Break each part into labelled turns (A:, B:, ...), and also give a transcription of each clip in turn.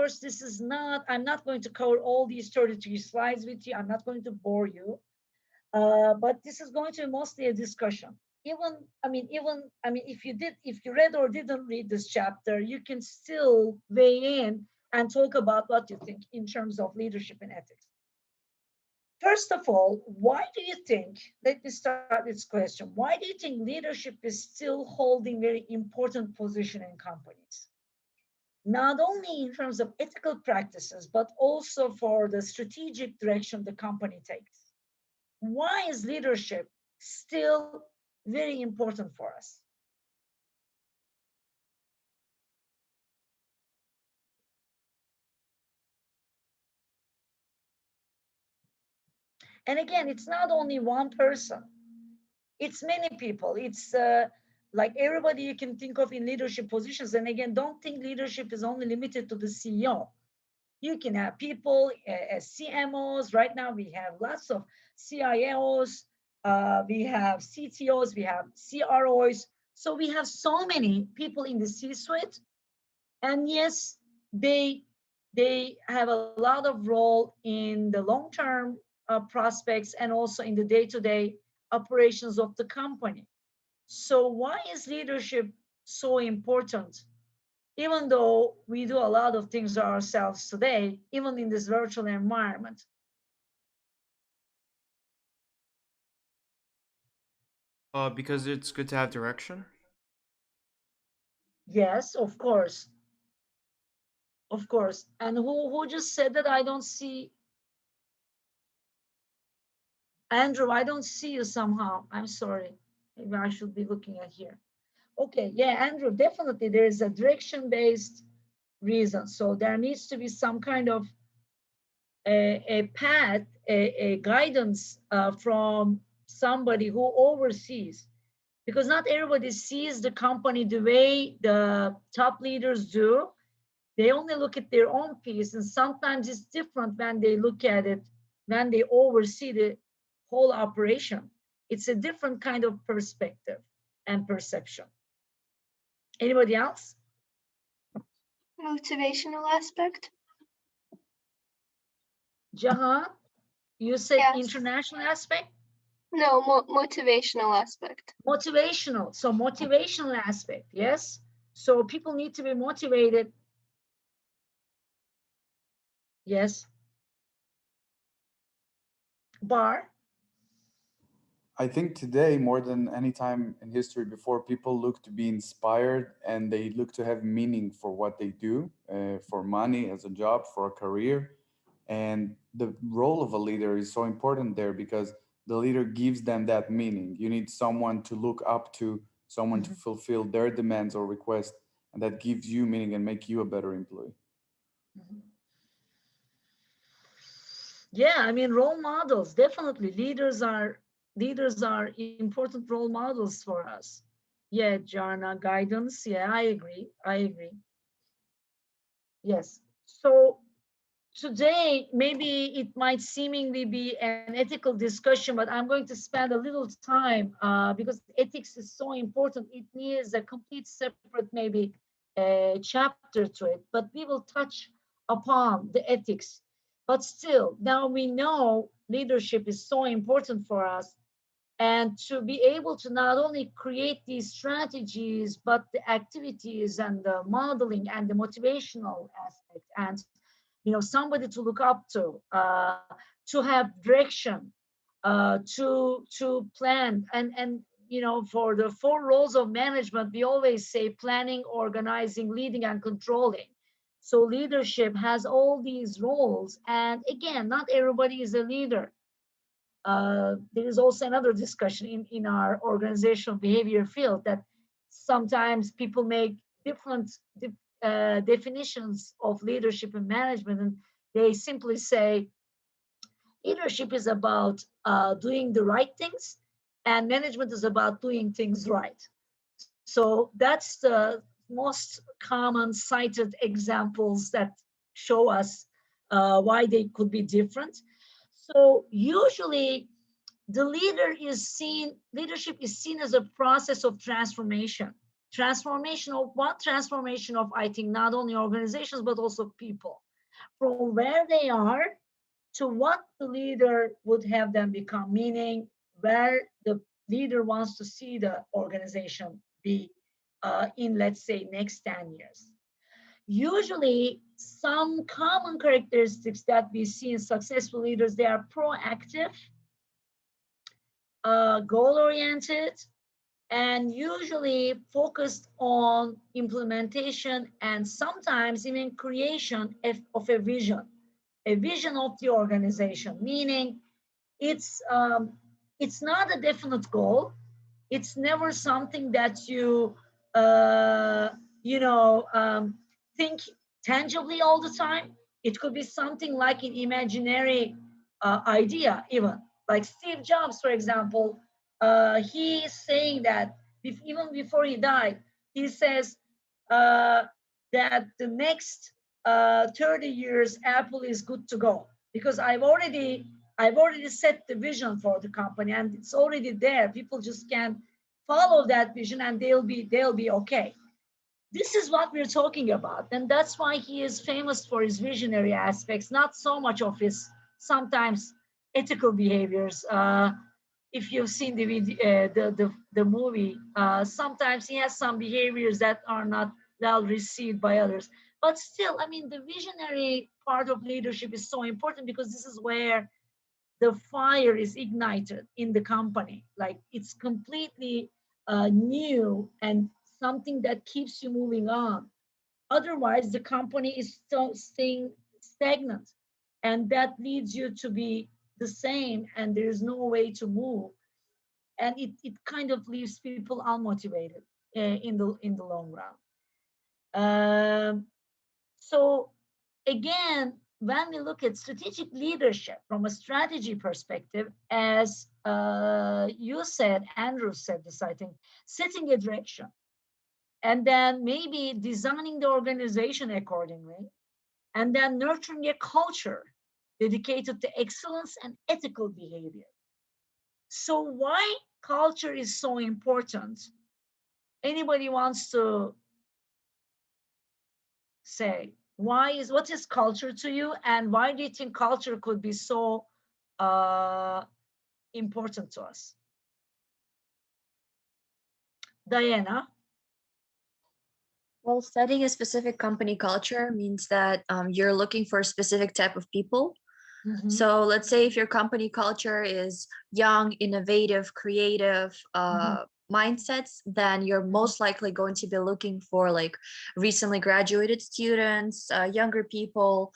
A: course, this is not, I'm not going to cover all these 33 slides with you. I'm not going to bore you. But this is going to be mostly a discussion. If you read or didn't read this chapter, you can still weigh in and talk about what you think in terms of leadership and ethics. First of all, why do you think, let me start this question, why do you think leadership is still holding very important position in companies? Not only in terms of ethical practices, but also for the strategic direction the company takes. Why is leadership still very important for us? And again, it's not only one person, it's many people. It's like everybody you can think of in leadership positions. And again, don't think leadership is only limited to the CEO. You can have people as CMOs. Right now, we have lots of CIOs, we have CTOs, we have CROs. So we have so many people in the C-suite. And yes, they have a lot of role in the long-term prospects and also in the day-to-day operations of the company. So why is leadership so important? Even though we do a lot of things ourselves today, even in this virtual environment.
B: Because it's good to have direction.
A: Yes, of course, of course. And who just said that? I don't see Andrew. I don't see you somehow. I'm sorry. Maybe I should be looking at here. Okay, yeah, Andrew. Definitely, there is a direction-based reason. So there needs to be some kind of a path, a guidance from somebody who oversees, because not everybody sees the company the way the top leaders do. They only look at their own piece, and sometimes it's different when they look at it, when they oversee the whole operation. It's a different kind of perspective and perception. Anybody else?
C: Motivational aspect?
A: Jahan, you said
C: Yes.
A: international aspect?
C: No, motivational aspect.
A: Motivational. So motivational aspect, yes. So people need to be motivated. Yes. Bar.
D: I think today, more than any time in history before, people look to be inspired and they look to have meaning for what they do, for money as a job, for a career. And the role of a leader is so important there because the leader gives them that meaning. You need someone to look up to, someone to
A: Mhm,
D: fulfill their demands or requests, and that gives you meaning and make you a better employee.
A: mhm. Yeah, I mean role models, definitely. Leaders are important role models for us. Yeah, Jarna, guidance. Yeah, I agree. I agree. Yes. So today, maybe it might seemingly be an ethical discussion, but I'm going to spend a little time because ethics is so important. It needs a complete separate, maybe, chapter to it, but we will touch upon the ethics. But still, now we know leadership is so important for us, and to be able to not only create these strategies but the activities and the modeling and the motivational aspect, and somebody to look up to have direction, to plan, and for the four roles of management we always say planning, organizing, leading, and controlling. So leadership has all these roles, and again, not everybody is a leader. There is also another discussion in our organizational behavior field that sometimes people make different definitions of leadership and management, and they simply say leadership is about doing the right things, and management is about doing things right. So that's the most common cited examples that show us why they could be different. So usually leadership is seen as a process of transformation. Transformation of what? Transformation of, I think, not only organizations, but also people. From where they are to what the leader would have them become, meaning where the leader wants to see the organization be in, let's say, next 10 years. Usually, some common characteristics that we see in successful leaders, they are proactive, goal-oriented, and usually focused on implementation and sometimes even creation of a vision of the organization, meaning it's um, it's not a definite goal. It's never something that uh, you know think tangibly all the time. It could be something like an imaginary idea, even like Steve Jobs, for example. He is saying that even before he died, he says uh, that the next 30 years Apple is good to go because I've already set the vision for the company and it's already there. People just can follow that vision and they'll be okay. This is what we're talking about, and that's why he is famous for his visionary aspects, not so much of his sometimes ethical behaviors. If you've seen the movie, sometimes he has some behaviors that are not well received by others. But still, I mean, the visionary part of leadership is so important because this is where the fire is ignited in the company. Like it's completely new and something that keeps you moving on. Otherwise, the company is still staying stagnant, and that leads you to be the same, and there's no way to move, and it kind of leaves people unmotivated in the long run. So again, when we look at strategic leadership from a strategy perspective, as you said, Andrew said this, I think, setting a direction and then maybe designing the organization accordingly, and then nurturing a culture dedicated to excellence and ethical behavior. So, why culture is so important? Anybody wants to say what is culture to you, and why do you think culture could be so uh, important to us? Diana.
E: Well, studying a specific company culture means that you're looking for a specific type of people.
A: Mm-hmm,
E: So let's say if your company culture is young, innovative, creative
A: mm-hmm,
E: mindsets, then you're most likely going to be looking for like recently graduated students, younger people.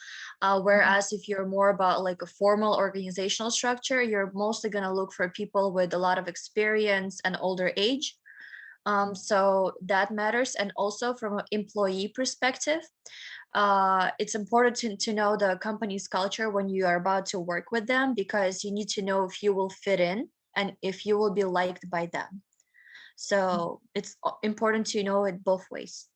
A: mm-hmm,
E: Whereas if you're more about like a formal organizational structure, you're mostly going to look for people with a lot of experience and older age. So that matters. And also from an employee perspective, it's important to know the company's culture when you are about to work with them, because you need to know if you will fit in and if you will be liked by them. So it's important to know it both ways.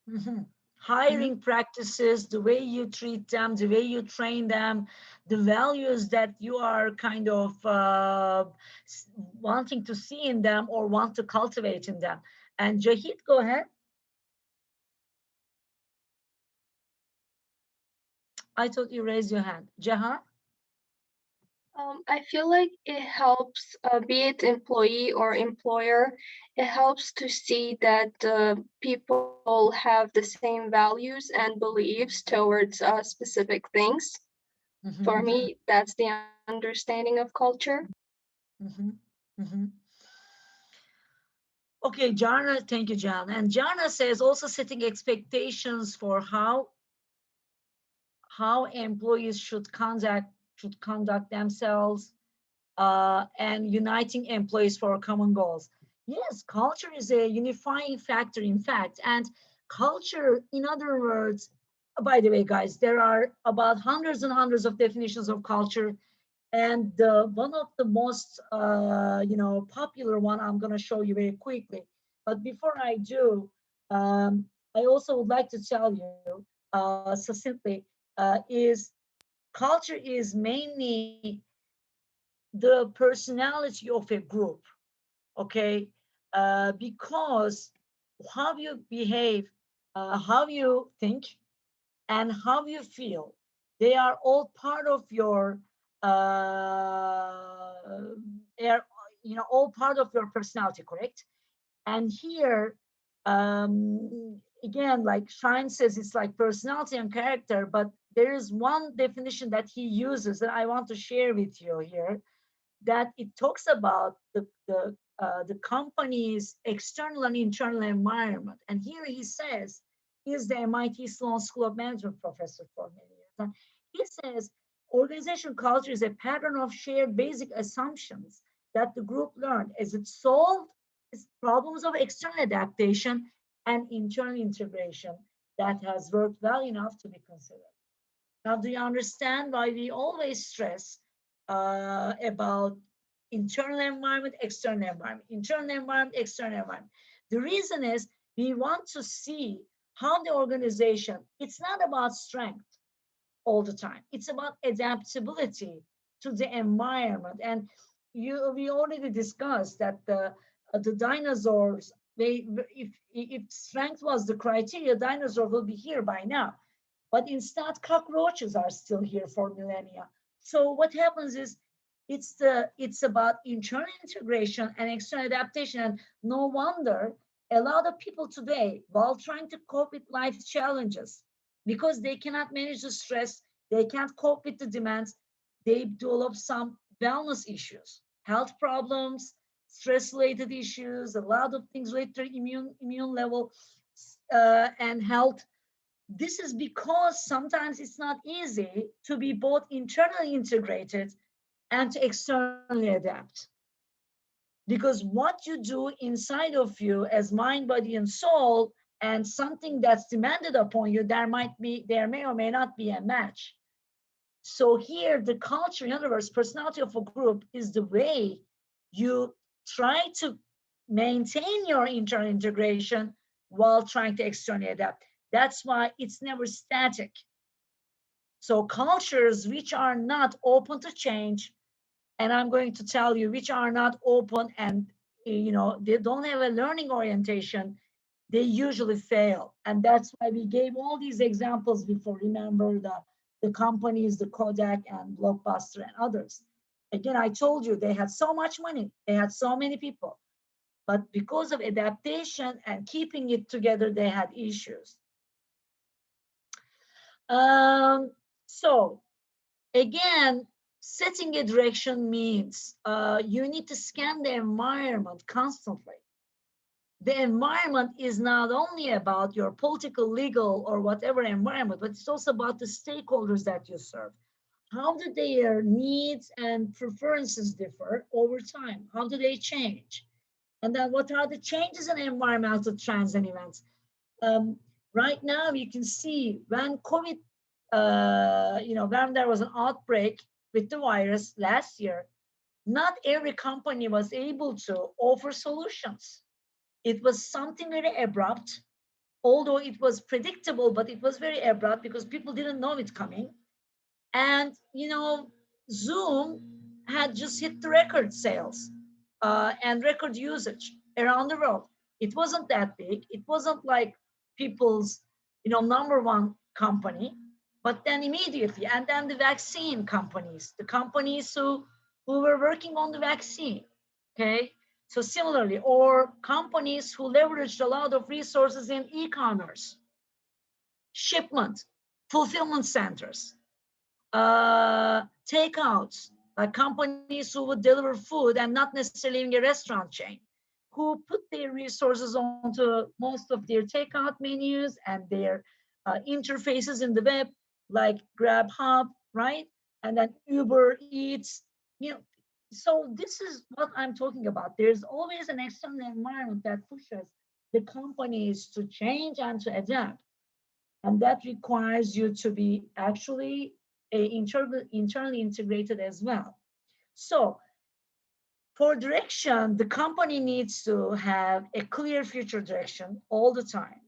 A: mm-hmm.
E: Mhm.
A: Hiring practices, the way you treat them, the way you train them, the values that you are kind of wanting to see in them or want to cultivate in them. And Jahid, go ahead. I thought you raised your hand. Jahan?
C: I feel like it helps, be it employee or employer, it helps to see that people have the same values and beliefs towards specific things. For
A: Mm-hmm,
C: me, that's the understanding of culture.
A: mm-hmm, mm-hmm. Okay, Jana, thank you, Jana. And Jana says also setting expectations for how employees should conduct themselves, and uniting employees for common goals. Yes, culture is a unifying factor, in fact. And culture, in other words, by the way, guys, there are about hundreds and hundreds of definitions of culture. And one of the most, popular one, I'm going to show you very quickly. But before I do, I also would like to tell you succinctly, is culture is mainly the personality of a group, okay? Because how you behave, how you think, and how you feel. They are all part of your, they are, all part of your personality, correct? And here, again, like Shine says, it's like personality and character, but there is one definition that he uses that I want to share with you here, that it talks about the company's external and internal environment. And here he says, he's the MIT Sloan School of Management professor for many years. And he says, organization culture is a pattern of shared basic assumptions that the group learned as it solved its problems of external adaptation and internal integration that has worked well enough to be considered. Now, do you understand why we always stress about internal environment, external environment, internal environment, external environment? The reason is we want to see how the organization, it's not about strength all the time. It's about adaptability to the environment. And we already discussed that the dinosaurs, they, if strength was the criteria, dinosaur will be here by now. But instead, cockroaches are still here for millennia. So what happens is it's about internal integration and external adaptation. And no wonder a lot of people today, while trying to cope with life's challenges, because they cannot manage the stress, they can't cope with the demands, they develop some wellness issues, health problems, stress-related issues, a lot of things related to immune level and health. This is because sometimes it's not easy to be both internally integrated and to externally adapt. Because what you do inside of you as mind, body, and soul, and something that's demanded upon you, there may or may not be a match. So here, the culture, in other words, personality of a group is the way you try to maintain your internal integration while trying to externally adapt. That's why it's never static. So cultures which are not open to change, and I'm going to tell you which are not open and they don't have a learning orientation, they usually fail. And that's why we gave all these examples before. Remember the companies, the Kodak and Blockbuster and others. Again, I told you they had so much money, they had so many people, but because of adaptation and keeping it together, they had issues. Um, so again, setting a direction means you need to scan the environment constantly. The environment is not only about your political, legal, or whatever environment, but it's also about the stakeholders that you serve. How do their needs and preferences differ over time? How do they change? And then what are the changes in environmental trends and events? Um, right now, you can see when COVID, when there was an outbreak with the virus last year, not every company was able to offer solutions. It was something very abrupt, although it was predictable, but it was very abrupt because people didn't know it coming. And, Zoom had just hit the record sales and record usage around the world. It wasn't that big. It wasn't like people's, number one company. But then immediately, and then the vaccine companies, the companies who were working on the vaccine, okay? So similarly, or companies who leveraged a lot of resources in e-commerce, shipment, fulfillment centers, takeouts, like companies who would deliver food and not necessarily in a restaurant chain, who put their resources onto most of their takeout menus and their interfaces in the web, like Grubhub, right? And then Uber Eats, you know. So this is what I'm talking about. There's always an external environment that pushes the companies to change and to adapt. And that requires you to be actually internally integrated as well. So for direction, the company needs to have a clear future direction all the time,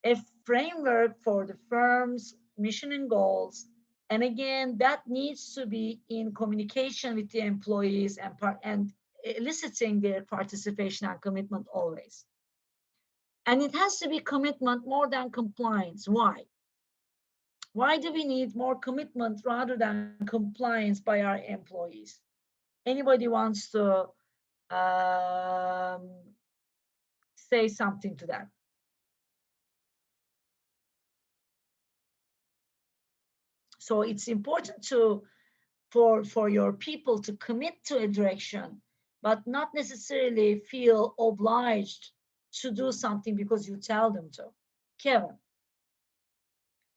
A: a framework for the firm's mission and goals. And again, that needs to be in communication with the employees and eliciting their participation and commitment always. And it has to be commitment more than compliance. Why? Why do we need more commitment rather than compliance by our employees? Anybody wants to um, say something to that? So it's important to for your people to commit to a direction, but not necessarily feel obliged to do something because you tell them to. Kevin.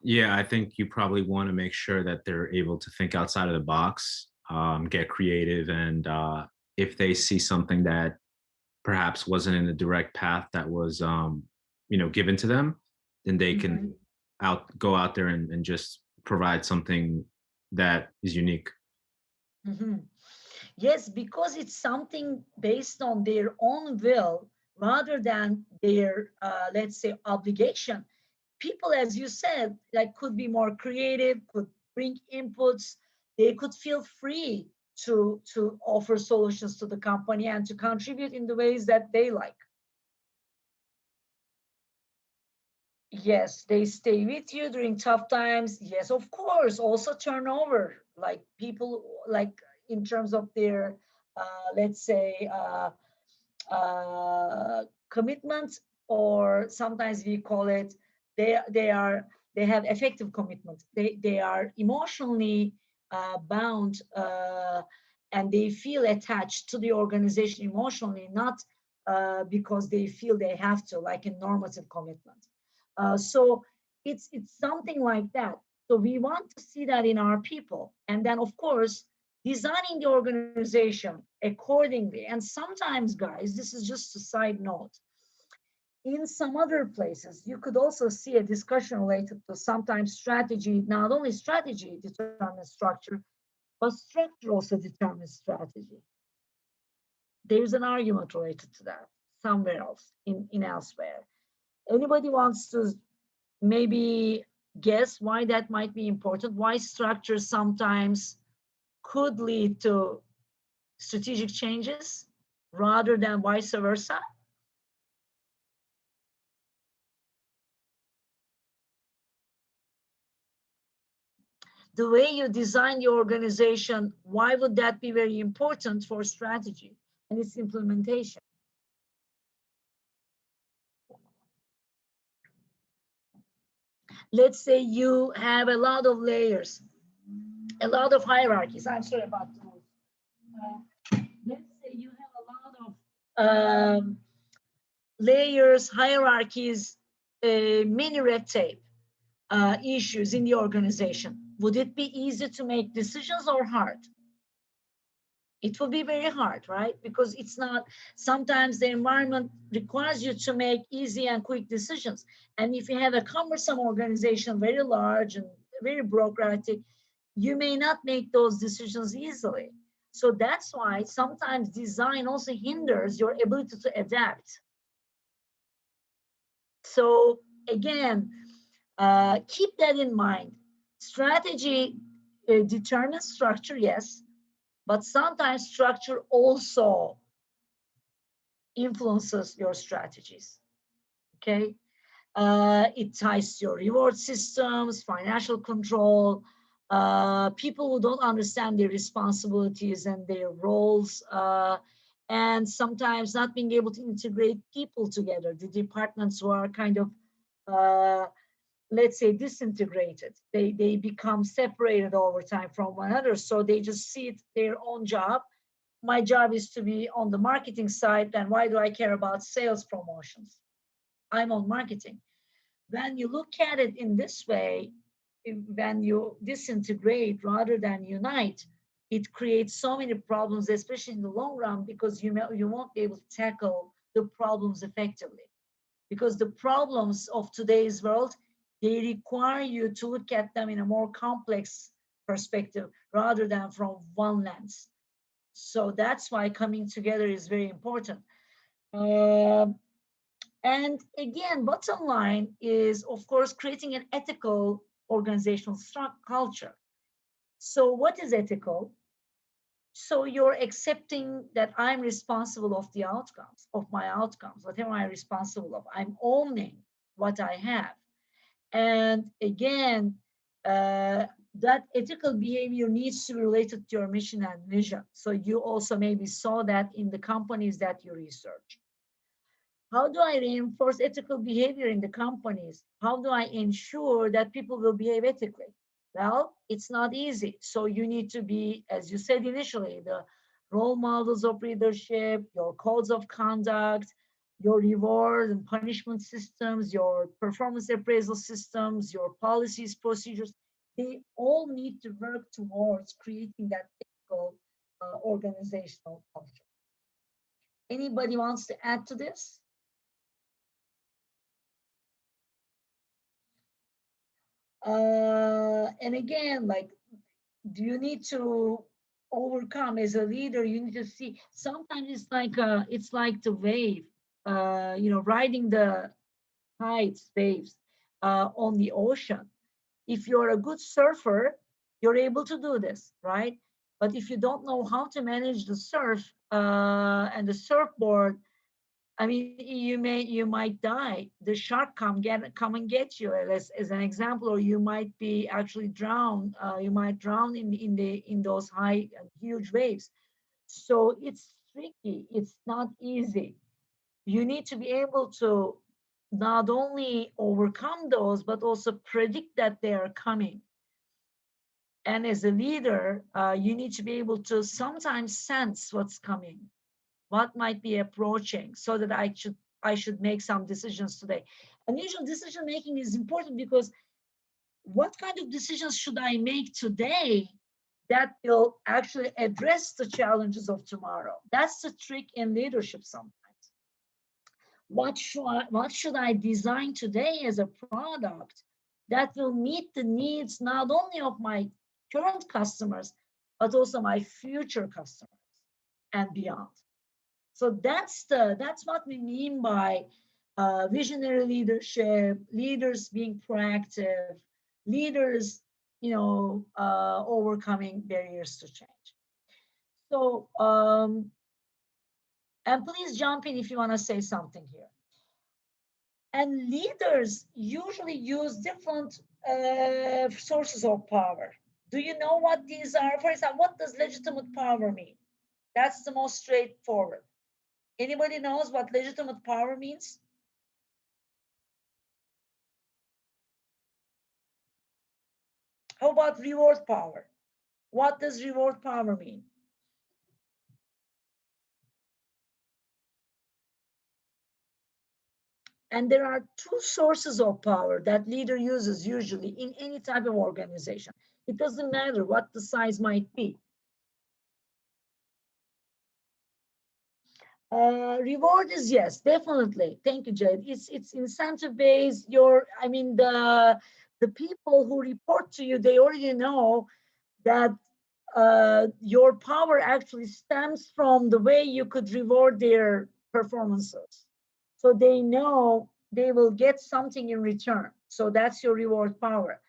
F: Yeah, I think you probably want to make sure that they're able to think outside of the box, get creative, and if they see something that perhaps wasn't in the direct path that was, given to them, then they
A: Mhm.
F: can go out there and just provide something that is unique.
A: Mhm. Yes, because it's something based on their own will rather than their, let's say, obligation. People, as you said, like could be more creative, could bring inputs. They could feel free to offer solutions to the company and to contribute in the ways that they like. Yes, they stay with you during tough times. Yes, of course. Also turnover, like people, like in terms of their, let's say, commitment, or sometimes we call it they have effective commitment. They are emotionally bound, and they feel attached to the organization emotionally, not because they feel they have to, like a normative commitment. So it's something like that. So we want to see that in our people, and then of course designing the organization accordingly. And sometimes, guys, this is just a side note. In some other places, you could also see a discussion related to sometimes strategy. Not only strategy determines structure, but structure also determines strategy. There's an argument related to that somewhere else in elsewhere. Anybody wants to maybe guess why that might be important? Why structure sometimes could lead to strategic changes rather than vice versa? The way you design your organization, why would that be very important for strategy and its implementation? Let's say you have a lot of layers, a lot of hierarchies. I'm sorry about those. Let's say you have a lot of layers, hierarchies, many red tape issues in the organization. Would it be easy to make decisions or hard? It will be very hard, right? Because it's not, sometimes the environment requires you to make easy and quick decisions. And if you have a cumbersome organization, very large and very bureaucratic, you may not make those decisions easily. So that's why sometimes design also hinders your ability to adapt. So again, keep that in mind. Strategy determines structure, yes, but sometimes structure also influences your strategies. Okay, it ties to your reward systems, financial control, people who don't understand their responsibilities and their roles, and sometimes not being able to integrate people together. The departments who are kind of uh, let's say disintegrated, they become separated over time from one another, so they just see it their own job. My job is to be on the marketing side, then why do I care about sales promotions? I'm on marketing. When you look at it in this way, when you disintegrate rather than unite, it creates so many problems, especially in the long run, because you won't be able to tackle the problems effectively. Because the problems of today's world, they require you to look at them in a more complex perspective rather than from one lens. So that's why coming together is very important. Um and again, bottom line is, of course, creating an ethical organizational culture. So, what is ethical? So you're accepting that I'm responsible of the outcomes, of my outcomes, whatever I'm responsible of. I'm owning what I have. And again, that ethical behavior needs to be related to your mission and vision. So you also maybe saw that in the companies that you research. How do I reinforce ethical behavior in the companies? How do I ensure that people will behave ethically? Well, it's not easy. So you need to be, as you said initially, the role models of leadership, your codes of conduct, your reward and punishment systems, your performance appraisal systems, your policies, procedures. They all need to work towards creating that ethical organizational culture. Anybody wants to add to this? And again, like, do you need to overcome as a leader? You need to see. Sometimes it's like the wave, riding the tides, waves on the ocean. If you're a good surfer, you're able to do this, right? But if you don't know how to manage the surf and the surfboard, I mean, you might die. The shark come and get you, as an example, or you might be actually drowned. You might drown in those high huge waves. So it's tricky. It's not easy. You need to be able to not only overcome those, but also predict that they are coming. And as a leader, you need to be able to sometimes sense what's coming, what might be approaching, so that I should make some decisions today. Unusual decision making is important because what kind of decisions should I make today that will actually address the challenges of tomorrow? That's the trick in leadership sometimes. What should I design today as a product that will meet the needs not only of my current customers, but also my future customers and beyond? So that's what we mean by visionary leadership, leaders being proactive, leaders, overcoming barriers to change. So, and please jump in if you want to say something here. And leaders usually use different sources of power. Do you know what these are? For example, what does legitimate power mean? That's the most straightforward. Anybody knows what legitimate power means? How about reward power? What does reward power mean? And there are two sources of power that leader uses usually in any type of organization. It doesn't matter what the size might be. Reward is, yes, definitely. Thank you, Jade. It's incentive based. The people who report to you, they already know that your power actually stems from the way you could reward their performances. So they know they will get something in return. So that's your reward power.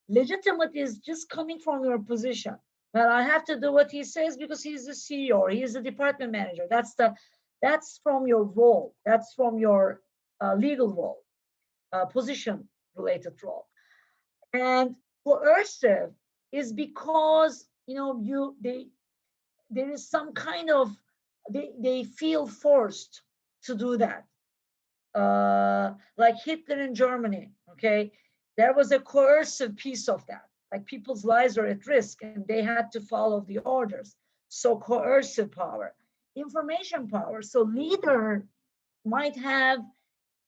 A: Legitimate is just coming from your position. Well, I have to do what he says because he's the CEO or he's the department manager. That's from your role. That's from your legal role, position related role. And coercive is because there is some kind of they feel forced to do that. Like Hitler in Germany, okay, there was a coercive piece of that. Like people's lives are at risk and they had to follow the orders. So coercive power, information power. So leader might have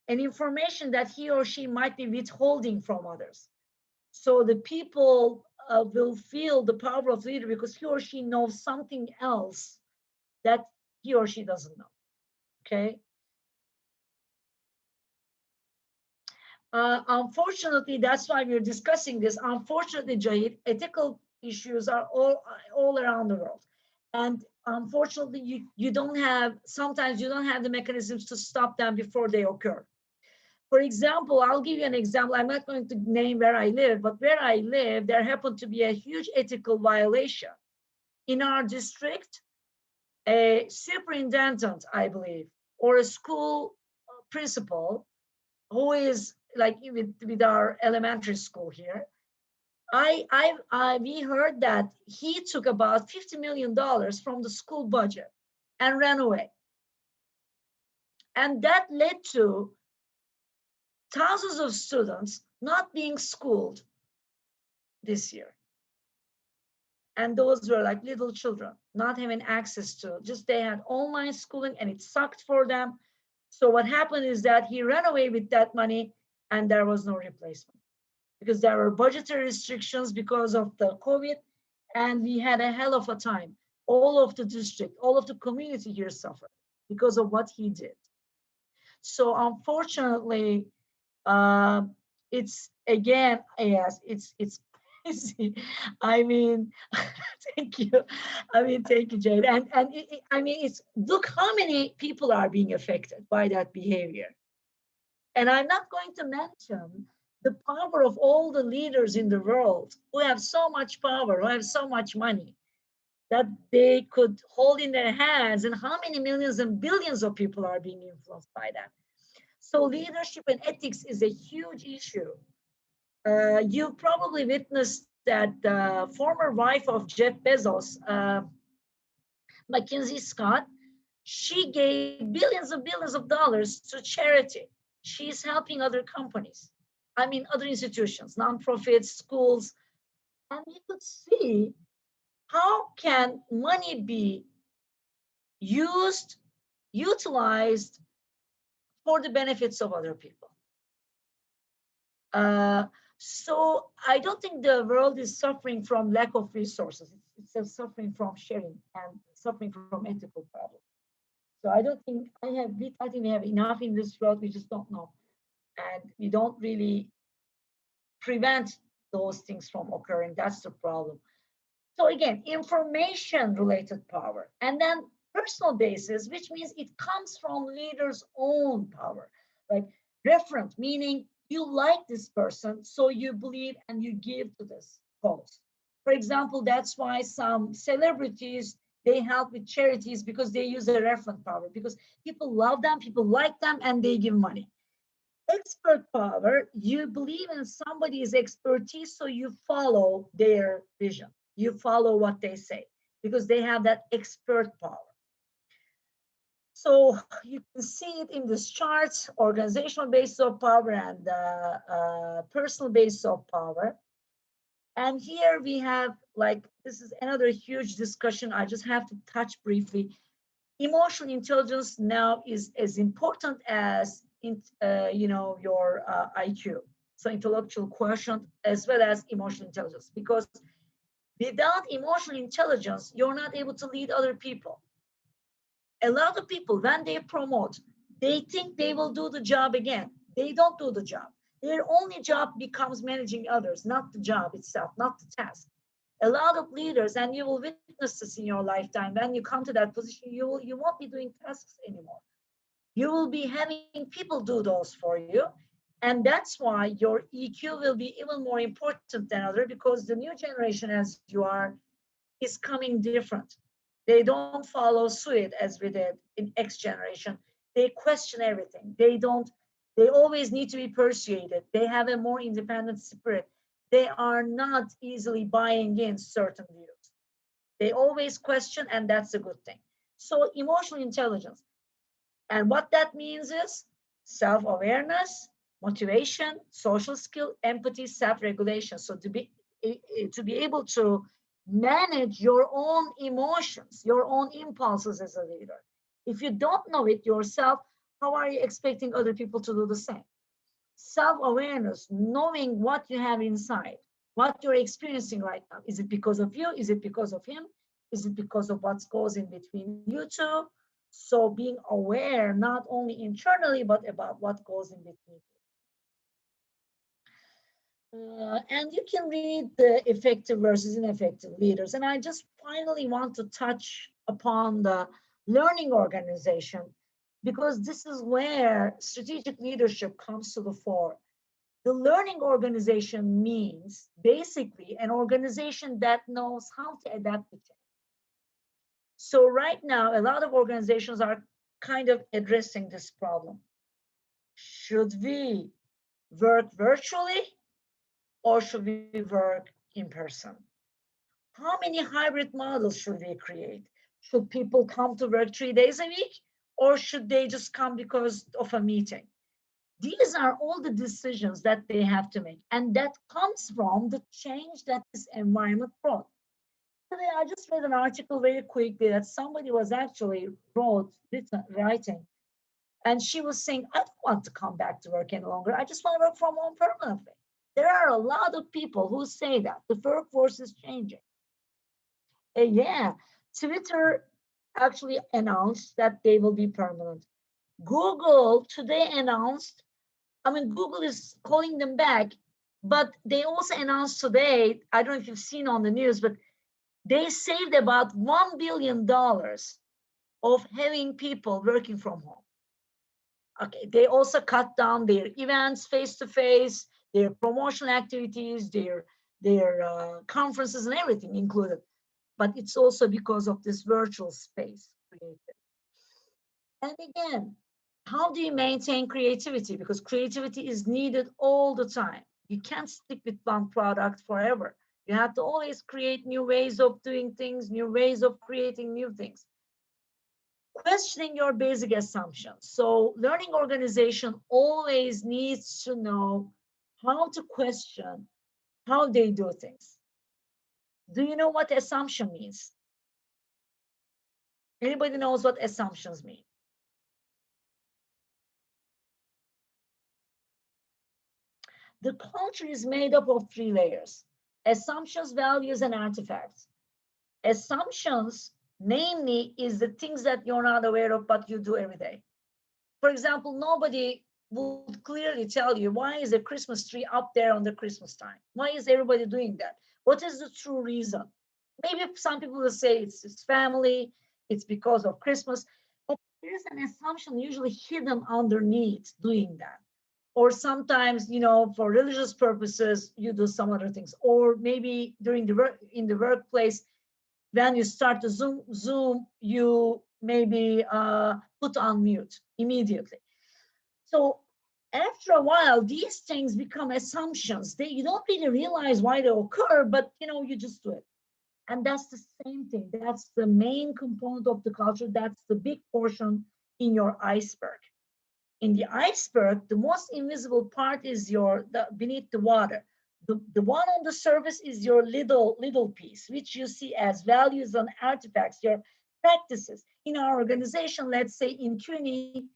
A: an information that he or she might be withholding from others. So the people will feel the power of leader because he or she knows something else that he or she doesn't know. Okay. Unfortunately, that's why we're discussing this. Unfortunately, Jahid, ethical issues are all around the world. And unfortunately, sometimes you don't have the mechanisms to stop them before they occur. For example, I'll give you an example. I'm not going to name where I live, but where I live, there happened to be a huge ethical violation in our district, a superintendent, I believe, or a school principal who is like with our elementary school here. We heard that he took about $50 million from the school budget and ran away. And that led to thousands of students not being schooled this year. And those were like little children, not having access to, just they had online schooling and it sucked for them. So what happened is that he ran away with that money and there was no replacement because there were budgetary restrictions because of the COVID, and we had a hell of a time. All of the district, all of the community here suffered because of what he did. So unfortunately, uh, it's again, yes, it's crazy. I mean, thank you. I mean, thank you, Jade. And I mean, it's look how many people are being affected by that behavior. And I'm not going to mention the power of all the leaders in the world who have so much power, who have so much money that they could hold in their hands, and how many millions and billions of people are being influenced by that. So leadership and ethics is a huge issue. You probably witnessed that the former wife of Jeff Bezos, Mackenzie Scott, she gave billions of dollars to charity. She's helping other companies, I mean, other institutions, nonprofits, schools. And you could see how can money be used, utilized for the benefits of other people. Uh, so I don't think the world is suffering from lack of resources. It's suffering from sharing and suffering from ethical problems. So I don't think I think we have enough in this world. We just don't know, and we don't really prevent those things from occurring. That's the problem. So again, information related power, and then personal basis, which means it comes from leaders' own power, like referent, meaning you like this person, so you believe and you give to this cause. For example, that's why some celebrities they help with charities because they use a referent power because people love them, people like them, and they give money. Expert power, you believe in somebody's expertise, so you follow their vision. You follow what they say because they have that expert power. So you can see it in this chart, organizational basis of power and personal basis of power. And here we have like, this is another huge discussion. I just have to touch briefly. Emotional intelligence now is as important as your IQ, so intellectual quotient as well as emotional intelligence. Because without emotional intelligence, you're not able to lead other people. A lot of people, when they promote, they think they will do the job again. They don't do the job. Their only job becomes managing others, not the job itself, not the task. A lot of leaders, and you will witness this in your lifetime, when you come to that position, you won't be doing tasks anymore. You will be having people do those for you. And that's why your EQ will be even more important than other, because the new generation as you are is coming different. They don't follow suit as we did in X generation. They question everything. They always need to be persuaded. They have a more independent spirit. They are not easily buying in certain views. They always question, and that's a good thing. So emotional intelligence. And what that means is self-awareness, motivation, social skill, empathy, self-regulation. So to be able to manage your own emotions, your own impulses as a leader. If you don't know it yourself, how are you expecting other people to do the same? Self-awareness, knowing what you have inside, what you're experiencing right now. Is it because of you? Is it because of him? Is it because of what goes in between you two? So being aware, not only internally, but about what goes in between. And you can read the effective versus ineffective leaders. And I just finally want to touch upon the learning organization, because this is where strategic leadership comes to the fore. The learning organization means basically an organization that knows how to adapt to change. So right now, a lot of organizations are kind of addressing this problem. Should we work virtually or should we work in person? How many hybrid models should we create? Should people come to work 3 days a week or should they just come because of a meeting? These are all the decisions that they have to make. And that comes from the change that this environment brought. Today, I just read an article very quickly that somebody was actually writing, and she was saying, I don't want to come back to work any longer. I just want to work from home permanently. There are a lot of people who say that the workforce is changing. And yeah, Twitter actually announced that they will be permanent. Google today announced, I mean, Google is calling them back, but they also announced today, I don't know if you've seen on the news, but they saved about $1 billion of having people working from home. Okay, they also cut down their events face to face, their promotional activities, their conferences and everything included. But it's also because of this virtual space created. And again, how do you maintain creativity? Because creativity is needed all the time. You can't stick with one product forever. You have to always create new ways of doing things, new ways of creating new things. Questioning your basic assumptions. So learning organization always needs to know how to question how they do things. Do you know what assumption means? Anybody knows what assumptions mean? The culture is made up of three layers: assumptions, values, and artifacts. Assumptions, namely, is the things that you're not aware of, but you do every day. For example, nobody would clearly tell you, why is a Christmas tree up there on the Christmas time? Why is everybody doing that? What is the true reason? Maybe some people will say it's family, it's because of Christmas, but there's an assumption usually hidden underneath doing that. Or sometimes, for religious purposes, you do some other things. Or maybe during the work in the workplace, when you start to Zoom, you maybe put on mute immediately. So after a while, these things become assumptions. You don't really realize why they occur, but you just do it. And that's the same thing. That's the main component of the culture. That's the big portion in your iceberg. In the iceberg, the most invisible part is beneath the water. The one on the surface is your little piece, which you see as values and artifacts, your practices. In our organization, let's say in CUNY,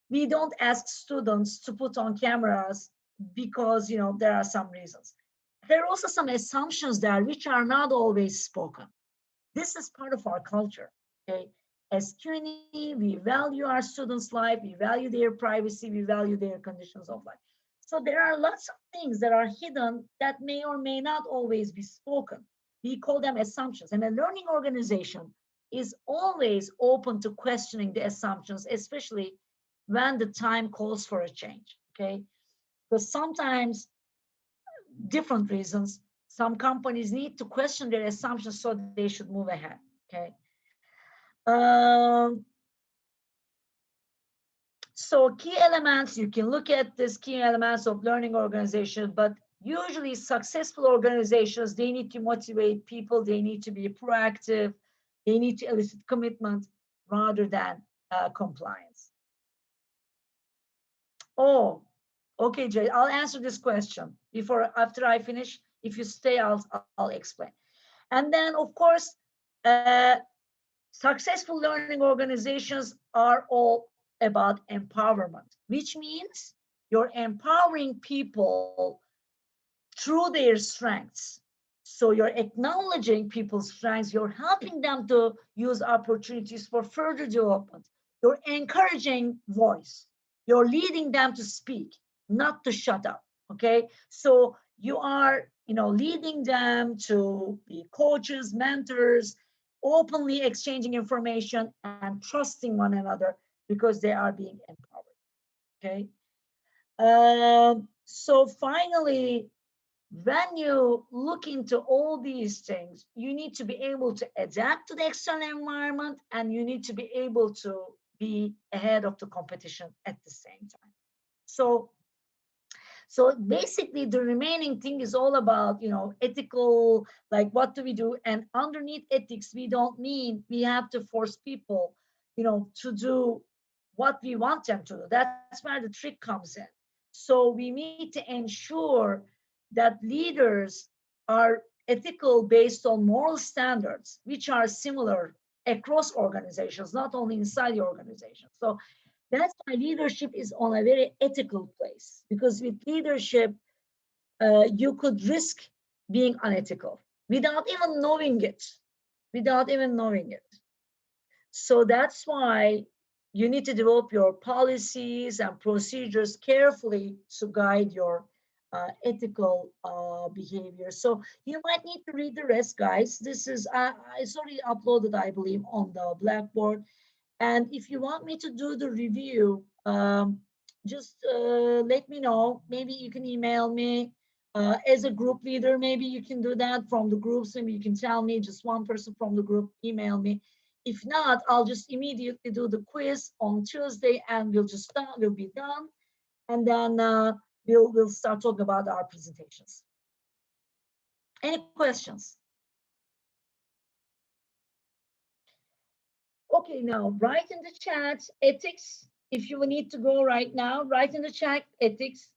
A: we don't ask students to put on cameras because there are some reasons. There are also some assumptions there which are not always spoken. This is part of our culture. Okay. As CUNY, we value our students' life, we value their privacy, we value their conditions of life. So there are lots of things that are hidden that may or may not always be spoken. We call them assumptions. And a learning organization is always open to questioning the assumptions, especially when the time calls for a change. Okay. Because sometimes, different reasons, some companies need to question their assumptions, so they should move ahead. Okay. Um, so key elements, you can look at these key elements of learning organization, but usually successful organizations, they need to motivate people, they need to be proactive, they need to elicit commitment rather than compliance. Oh, okay, Jay, I'll answer this question after I finish. If you stay, I'll explain. And then, of course, uh, successful learning organizations are all about empowerment, which means you're empowering people through their strengths. So you're acknowledging people's strengths, you're helping them to use opportunities for further development. You're encouraging voice. You're leading them to speak, not to shut up. Okay. So you are, leading them to be coaches, mentors, openly exchanging information and trusting one another because they are being empowered. Okay. So finally, When you look into all these things, you need to be able to adapt to the external environment, and you need to be able to be ahead of the competition at the same time. So so basically, the remaining thing is all about, ethical, like what do we do? And underneath ethics, we don't mean we have to force people, to do what we want them to do. That's where the trick comes in. So we need to ensure that leaders are ethical based on moral standards, which are similar across organizations, not only inside the organization. So that's why leadership is on a very ethical place, because with leadership, you could risk being unethical without even knowing it, without even knowing it. So that's why you need to develop your policies and procedures carefully to guide your ethical behavior. So you might need to read the rest, guys. This is, it's already uploaded, I believe, on the Blackboard. And if you want me to do the review, just let me know. Maybe you can email me as a group leader. Maybe you can do that from the groups. Maybe you can tell me, just one person from the group, email me. If not, I'll just immediately do the quiz on Tuesday, and we'll be done. And then we'll start talking about our presentations. Any questions? Okay, now write in the chat ethics. If you need to go right now, write in the chat ethics,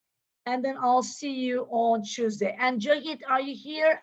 A: and then I'll see you on Tuesday. And Jagit, are you here?